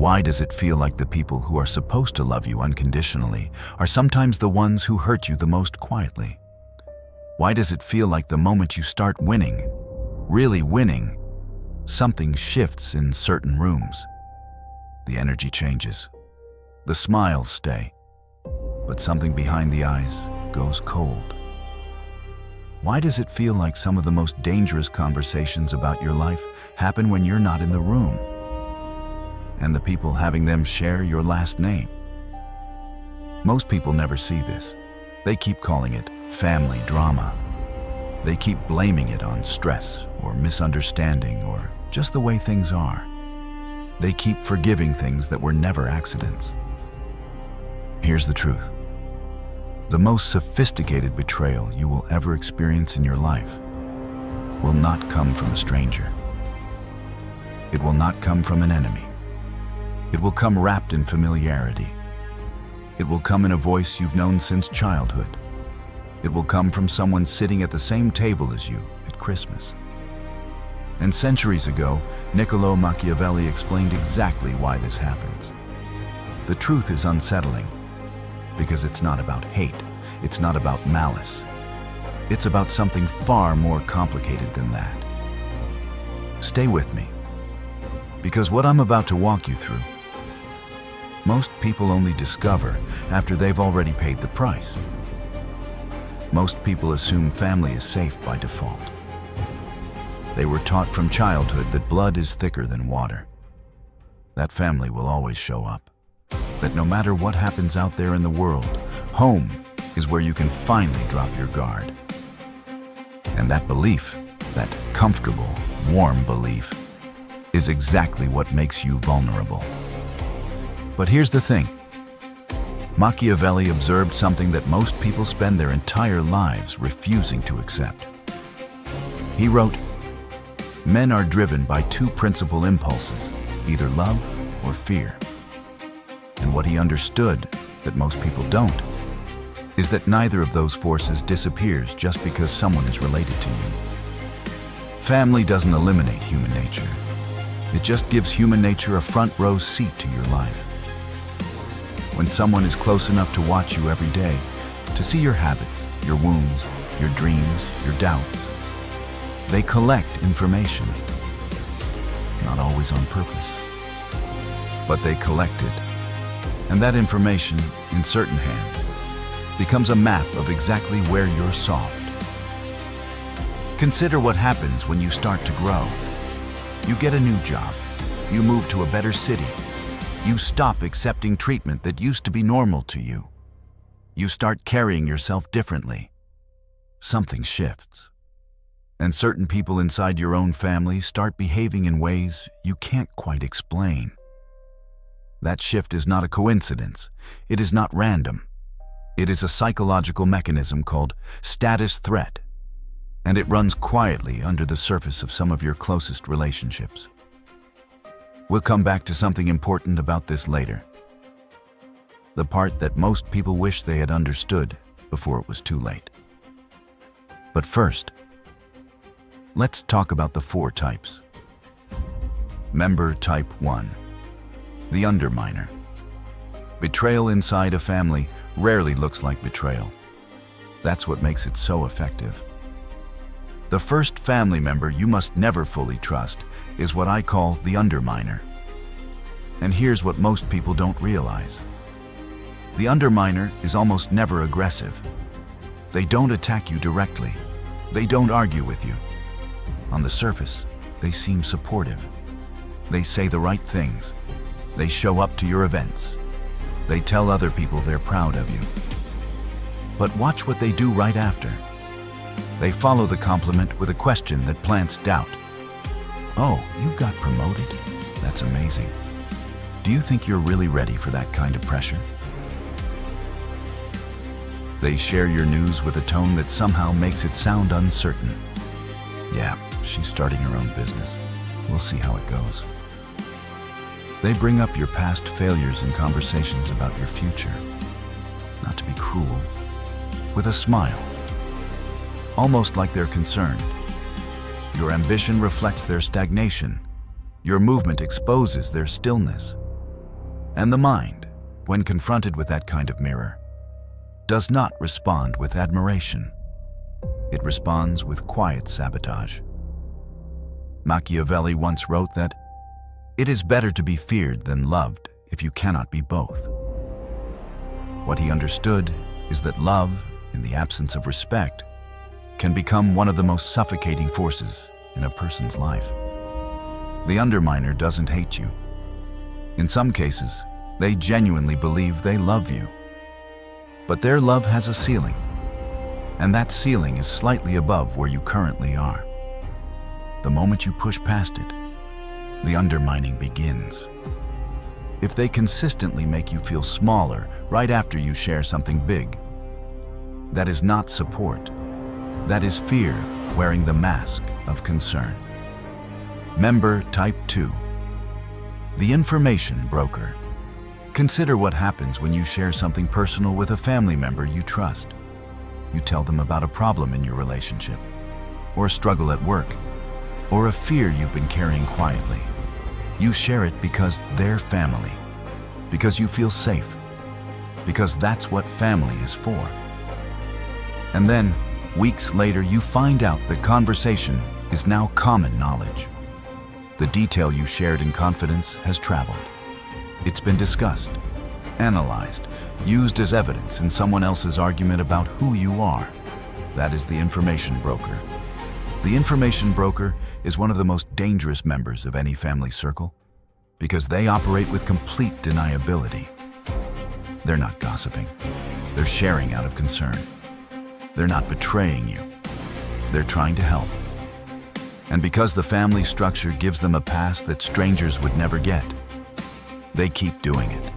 Why does it feel like the people who are supposed to love you unconditionally are sometimes the ones who hurt you the most quietly? Why does it feel like the moment you start winning, really winning, something shifts in certain rooms? The energy changes. The smiles stay, but something behind the eyes goes cold. Why does it feel like some of the most dangerous conversations about your life happen when you're not in the room? And the people having them share your last name? Most people never see this. They keep calling it family drama. They keep blaming it on stress or misunderstanding or just the way things are. They keep forgiving things that were never accidents. Here's the truth. The most sophisticated betrayal you will ever experience in your life will not come from a stranger. It will not come from an enemy. It will come wrapped in familiarity. It will come in a voice you've known since childhood. It will come from someone sitting at the same table as you at Christmas. And centuries ago, Niccolo Machiavelli explained exactly why this happens. The truth is unsettling because it's not about hate. It's not about malice. It's about something far more complicated than that. Stay with me, because what I'm about to walk you through, most people only discover after they've already paid the price. Most people assume family is safe by default. They were taught from childhood that blood is thicker than water. That family will always show up. That no matter what happens out there in the world, home is where you can finally drop your guard. And that belief, that comfortable, warm belief, is exactly what makes you vulnerable. But here's the thing. Machiavelli observed something that most people spend their entire lives refusing to accept. He wrote, "Men are driven by two principal impulses, either love or fear." And what he understood, that most people don't, is that neither of those forces disappears just because someone is related to you. Family doesn't eliminate human nature. It just gives human nature a front row seat to your life. When someone is close enough to watch you every day, to see your habits, your wounds, your dreams, your doubts, they collect information. Not always on purpose, but they collect it. And that information, in certain hands, becomes a map of exactly where you're soft. Consider what happens when you start to grow. You get a new job. You move to a better city. You stop accepting treatment that used to be normal to you. You start carrying yourself differently. Something shifts. And certain people inside your own family start behaving in ways you can't quite explain. That shift is not a coincidence. It is not random. It is a psychological mechanism called status threat, and it runs quietly under the surface of some of your closest relationships. We'll come back to something important about this later. The part that most people wish they had understood before it was too late. But first, let's talk about the 4 types. Member Type 1. The Underminer. Betrayal inside a family rarely looks like betrayal. That's what makes it so effective. The first family member you must never fully trust is what I call the Underminer. And here's what most people don't realize. The Underminer is almost never aggressive. They don't attack you directly. They don't argue with you. On the surface, they seem supportive. They say the right things. They show up to your events. They tell other people they're proud of you. But watch what they do right after. They follow the compliment with a question that plants doubt. "Oh, you got promoted? That's amazing. Do you think you're really ready for that kind of pressure?" They share your news with a tone that somehow makes it sound uncertain. "Yeah, she's starting her own business. We'll see how it goes." They bring up your past failures in conversations about your future, not to be cruel, with a smile, almost like they're concerned. Your ambition reflects their stagnation. Your movement exposes their stillness. And the mind, when confronted with that kind of mirror, does not respond with admiration. It responds with quiet sabotage. Machiavelli once wrote that, "It is better to be feared than loved if you cannot be both." What he understood is that love, in the absence of respect, can become one of the most suffocating forces in a person's life. The Underminer doesn't hate you. In some cases, they genuinely believe they love you. But their love has a ceiling, and that ceiling is slightly above where you currently are. The moment you push past it, the undermining begins. If they consistently make you feel smaller right after you share something big, that is not support. That is fear wearing the mask of concern. Member Type 2. The information broker. Consider what happens when you share something personal with a family member you trust. You tell them about a problem in your relationship, or a struggle at work, or a fear you've been carrying quietly. You share it because they're family, because you feel safe, because that's what family is for. And then, weeks later, you find out the conversation is now common knowledge. The detail you shared in confidence has traveled. It's been discussed, analyzed, used as evidence in someone else's argument about who you are. That is the information broker. The information broker is one of the most dangerous members of any family circle because they operate with complete deniability. They're not gossiping. They're sharing out of concern. They're not betraying you. They're trying to help. And because the family structure gives them a pass that strangers would never get, they keep doing it.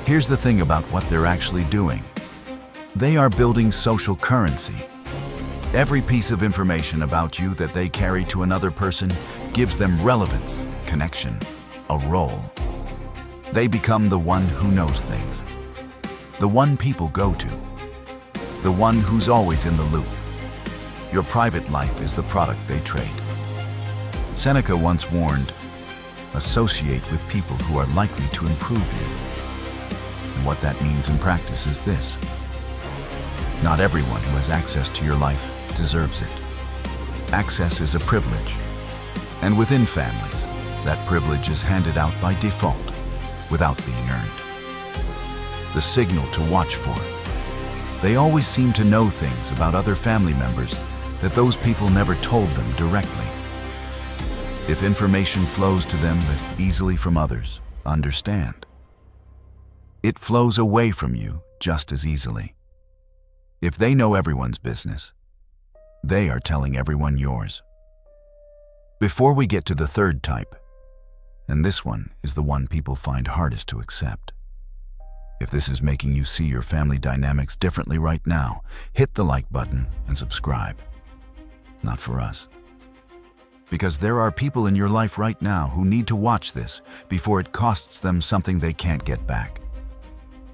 Here's the thing about what they're actually doing. They are building social currency. Every piece of information about you that they carry to another person gives them relevance, connection, a role. They become the one who knows things, the one people go to, the one who's always in the loop. Your private life is the product they trade. Seneca once warned, "Associate with people who are likely to improve you." And what that means in practice is this: not everyone who has access to your life deserves it. Access is a privilege, and within families, that privilege is handed out by default, without being earned. The signal to watch for: they always seem to know things about other family members that those people never told them directly. If information flows to them that easily from others, understand. It flows away from you just as easily. If they know everyone's business, they are telling everyone yours. Before we get to the third type, and this one is the one people find hardest to accept. If this is making you see your family dynamics differently right now, hit the like button and subscribe. Not for us. Because there are people in your life right now who need to watch this before it costs them something they can't get back.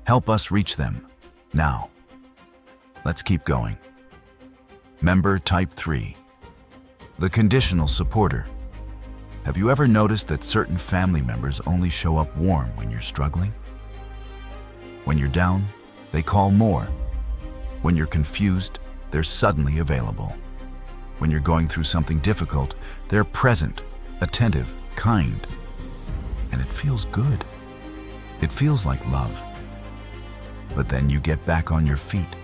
Help us reach them now. Let's keep going. Member Type 3. The Conditional Supporter. Have you ever noticed that certain family members only show up warm when you're struggling? When you're down, they call more. When you're confused, they're suddenly available. When you're going through something difficult, they're present, attentive, kind. And it feels good. It feels like love. But then you get back on your feet.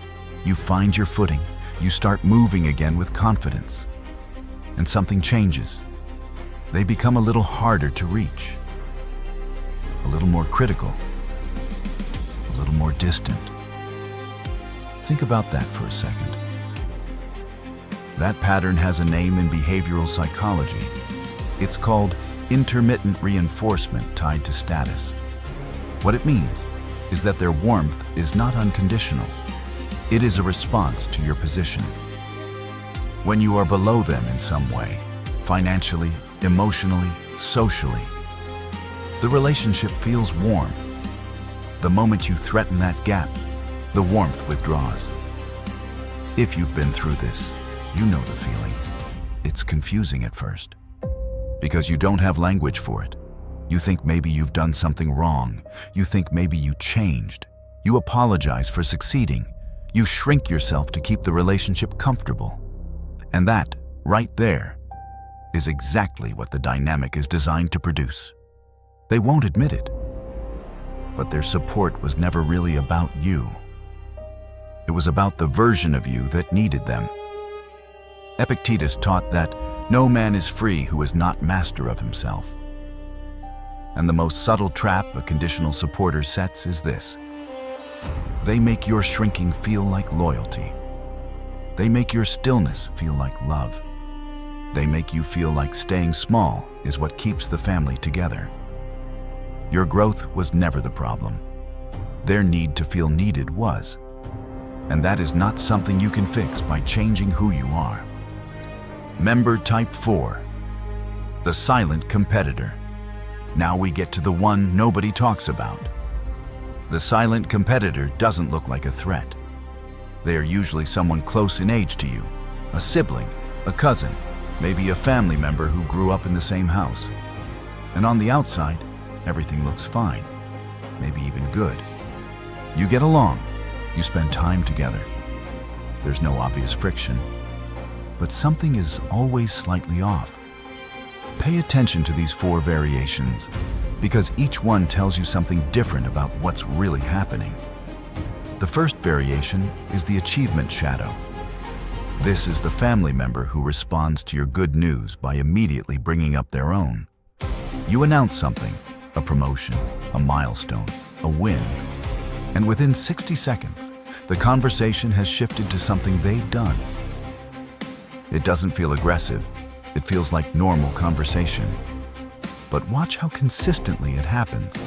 You find your footing. You start moving again with confidence. And something changes. They become a little harder to reach. A little more critical. A little more distant. Think about that for a second. That pattern has a name in behavioral psychology. It's called intermittent reinforcement tied to status. What it means is that their warmth is not unconditional. It is a response to your position. When you are below them in some way, financially, emotionally, socially, the relationship feels warm. The moment you threaten that gap, the warmth withdraws. If you've been through this, you know the feeling. It's confusing at first, because you don't have language for it. You think maybe you've done something wrong. You think maybe you changed. You apologize for succeeding. You shrink yourself to keep the relationship comfortable. And that, right there, is exactly what the dynamic is designed to produce. They won't admit it, but their support was never really about you. It was about the version of you that needed them. Epictetus taught that no man is free who is not master of himself. And the most subtle trap a conditional supporter sets is this. They make your shrinking feel like loyalty. They make your stillness feel like love. They make you feel like staying small is what keeps the family together. Your growth was never the problem. Their need to feel needed was. And that is not something you can fix by changing who you are. Member Type 4, the silent competitor. Now we get to the one nobody talks about. The silent competitor doesn't look like a threat. They are usually someone close in age to you, a sibling, a cousin, maybe a family member who grew up in the same house. And on the outside, everything looks fine, maybe even good. You get along, you spend time together. There's no obvious friction, but something is always slightly off. Pay attention to these 4 variations, because each one tells you something different about what's really happening. The first variation is the achievement shadow. This is the family member who responds to your good news by immediately bringing up their own. You announce something, a promotion, a milestone, a win, and within 60 seconds, the conversation has shifted to something they've done. It doesn't feel aggressive. It feels like normal conversation. But watch how consistently it happens.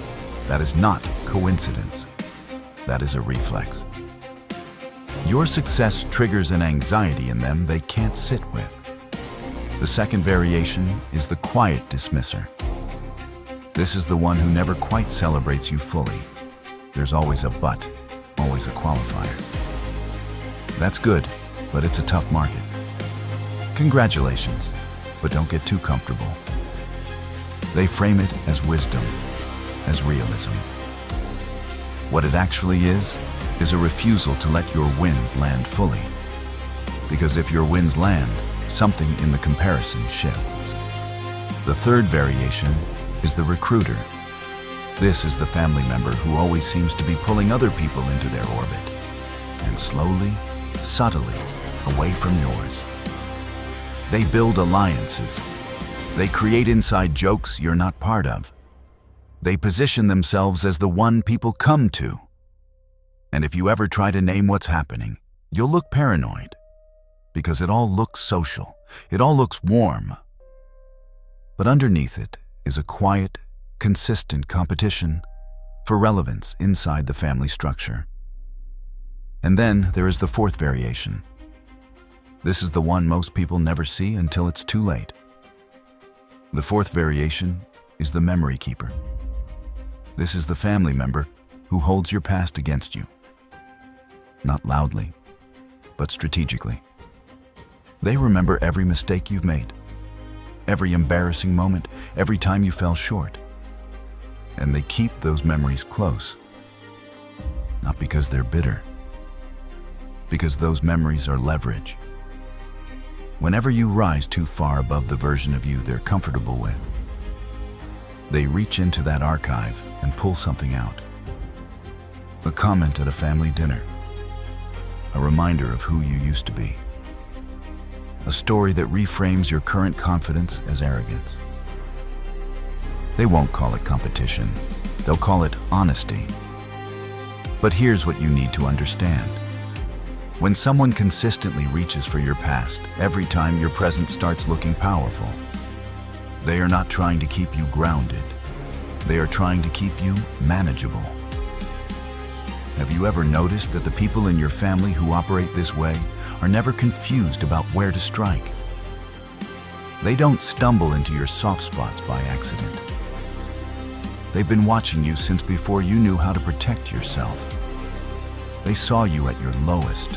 That is not coincidence. That is a reflex. Your success triggers an anxiety in them they can't sit with. The second variation is the quiet dismisser. This is the one who never quite celebrates you fully. There's always a but, always a qualifier. That's good, but it's a tough market. Congratulations, but don't get too comfortable. They frame it as wisdom, as realism. What it actually is a refusal to let your wins land fully. Because if your wins land, something in the comparison shifts. The third variation is the recruiter. This is the family member who always seems to be pulling other people into their orbit, and slowly, subtly, away from yours. They build alliances. They create inside jokes you're not part of. They position themselves as the one people come to. And if you ever try to name what's happening, you'll look paranoid, because it all looks social, it all looks warm. But underneath it is a quiet, consistent competition for relevance inside the family structure. And then there is the fourth variation. This is the one most people never see until it's too late. The fourth variation is the memory keeper. This is the family member who holds your past against you. Not loudly, but strategically. They remember every mistake you've made, every embarrassing moment, every time you fell short. And they keep those memories close, not because they're bitter, because those memories are leverage. Whenever you rise too far above the version of you they're comfortable with, they reach into that archive and pull something out. A comment at a family dinner, a reminder of who you used to be, a story that reframes your current confidence as arrogance. They won't call it competition, they'll call it honesty. But here's what you need to understand. When someone consistently reaches for your past, every time your present starts looking powerful, they are not trying to keep you grounded. They are trying to keep you manageable. Have you ever noticed that the people in your family who operate this way are never confused about where to strike? They don't stumble into your soft spots by accident. They've been watching you since before you knew how to protect yourself. They saw you at your lowest.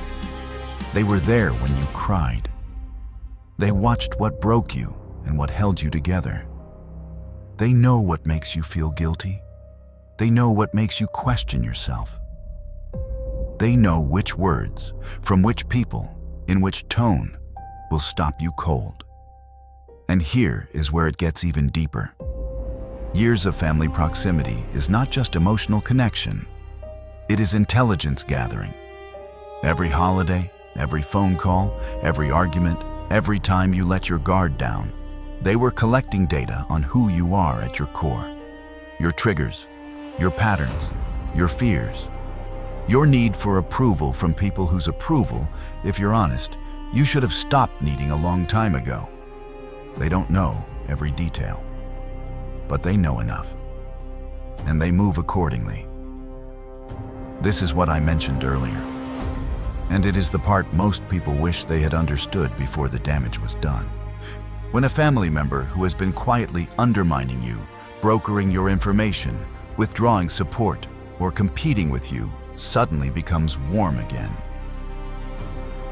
They were there when you cried. They watched what broke you and what held you together. They know what makes you feel guilty. They know what makes you question yourself. They know which words, from which people, in which tone, will stop you cold. And here is where it gets even deeper. Years of family proximity is not just emotional connection. It is intelligence gathering. Every holiday, every phone call, every argument, every time you let your guard down, they were collecting data on who you are at your core. Your triggers, your patterns, your fears, your need for approval from people whose approval, if you're honest, you should have stopped needing a long time ago. They don't know every detail, but they know enough, and they move accordingly. This is what I mentioned earlier, and it is the part most people wish they had understood before the damage was done. When a family member who has been quietly undermining you, brokering your information, withdrawing support, or competing with you suddenly becomes warm again,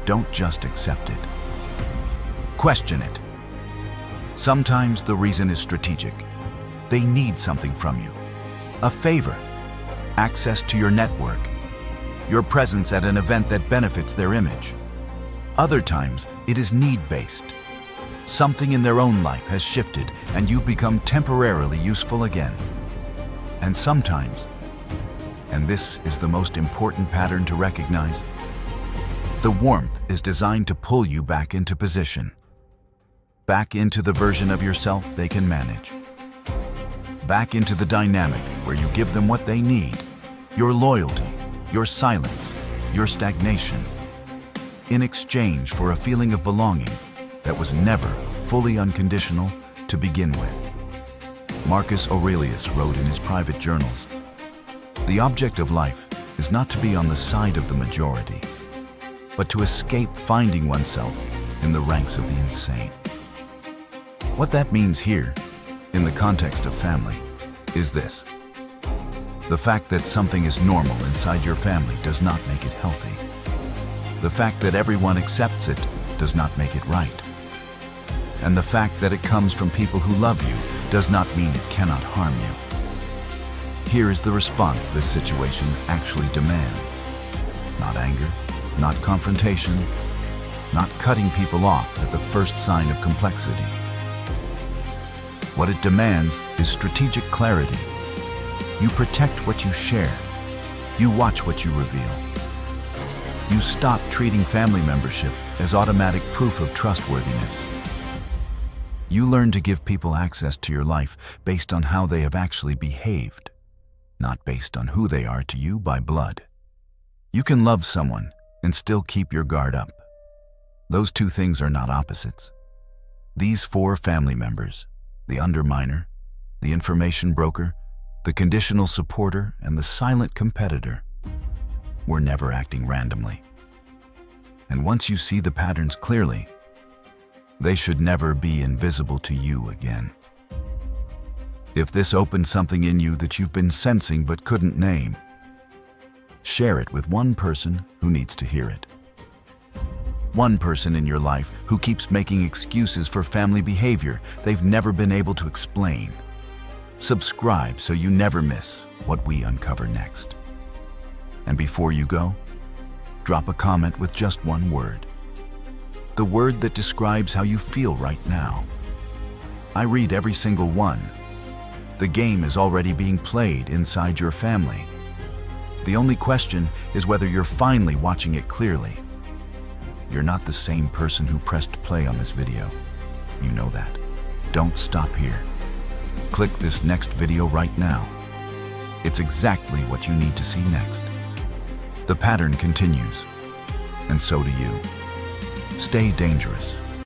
don't just accept it. Question it. Sometimes the reason is strategic. They need something from you. A favor, access to your network, your presence at an event that benefits their image. Other times, it is need-based. Something in their own life has shifted and you've become temporarily useful again. And sometimes, and this is the most important pattern to recognize, the warmth is designed to pull you back into position, back into the version of yourself they can manage, back into the dynamic where you give them what they need, your loyalty, your silence, your stagnation, in exchange for a feeling of belonging that was never fully unconditional to begin with. Marcus Aurelius wrote in his private journals, "The object of life is not to be on the side of the majority, but to escape finding oneself in the ranks of the insane." What that means here, in the context of family, is this. The fact that something is normal inside your family does not make it healthy. The fact that everyone accepts it does not make it right. And the fact that it comes from people who love you does not mean it cannot harm you. Here is the response this situation actually demands. Not anger, not confrontation, not cutting people off at the first sign of complexity. What it demands is strategic clarity. You protect what you share. You watch what you reveal. You stop treating family membership as automatic proof of trustworthiness. You learn to give people access to your life based on how they have actually behaved, not based on who they are to you by blood. You can love someone and still keep your guard up. Those two things are not opposites. These 4 family members, the underminer, the information broker, the conditional supporter, and the silent competitor, were never acting randomly. And once you see the patterns clearly, they should never be invisible to you again. If this opened something in you that you've been sensing but couldn't name, share it with one person who needs to hear it. One person in your life who keeps making excuses for family behavior they've never been able to explain. Subscribe so you never miss what we uncover next. And before you go, drop a comment with just one word. The word that describes how you feel right now. I read every single one. The game is already being played inside your family. The only question is whether you're finally watching it clearly. You're not the same person who pressed play on this video. You know that. Don't stop here. Click this next video right now. It's exactly what you need to see next. The pattern continues, and so do you. Stay dangerous.